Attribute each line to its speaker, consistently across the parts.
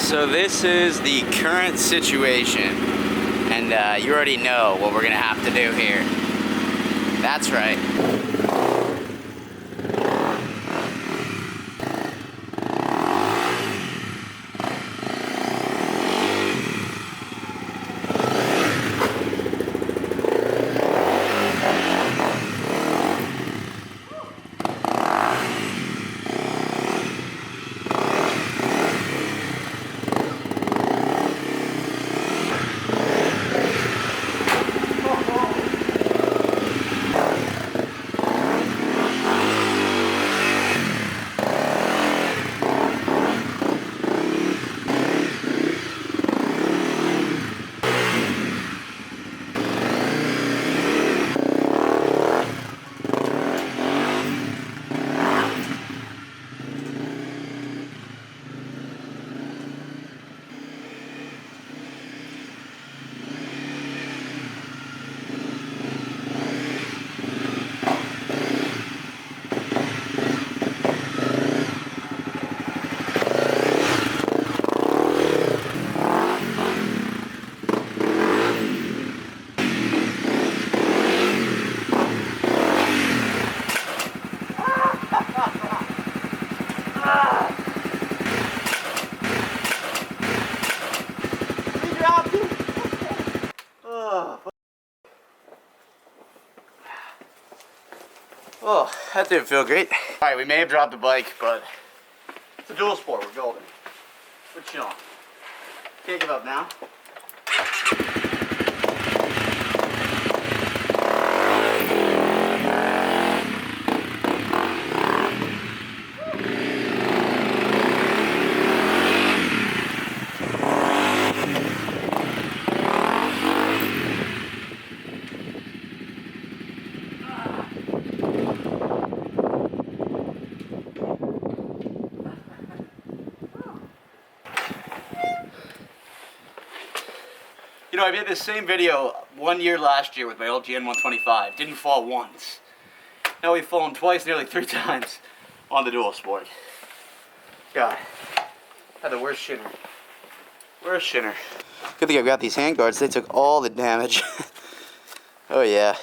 Speaker 1: So this is the current situation, and you already know what we're gonna have to do here. That's right. Oh, that didn't feel great. Alright, we may have dropped the bike, but it's a dual sport, we're golden. We're chilling. Can't give up now. You know, I made this same video 1 year last year with my old GN125. Didn't fall once. Now we've fallen twice, nearly 3 times on the dual sport. God, had the worst shinner. Worst shinner. Good thing I've got these hand guards. They took all the damage. Oh yeah.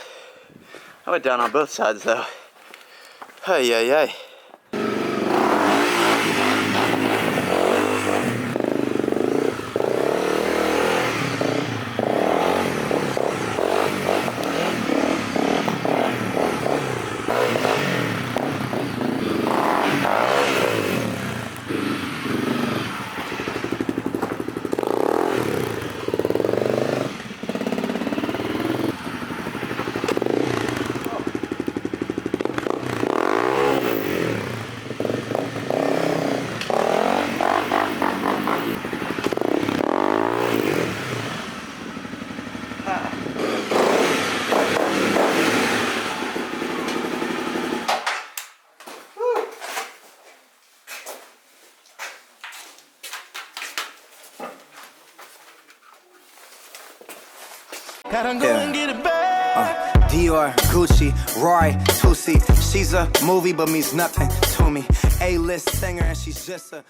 Speaker 1: I went down on both sides though. Ay, ay, ay.
Speaker 2: Dior, Gucci, Roy, Tusi. She's a movie but means nothing to me. A-list singer and she's just a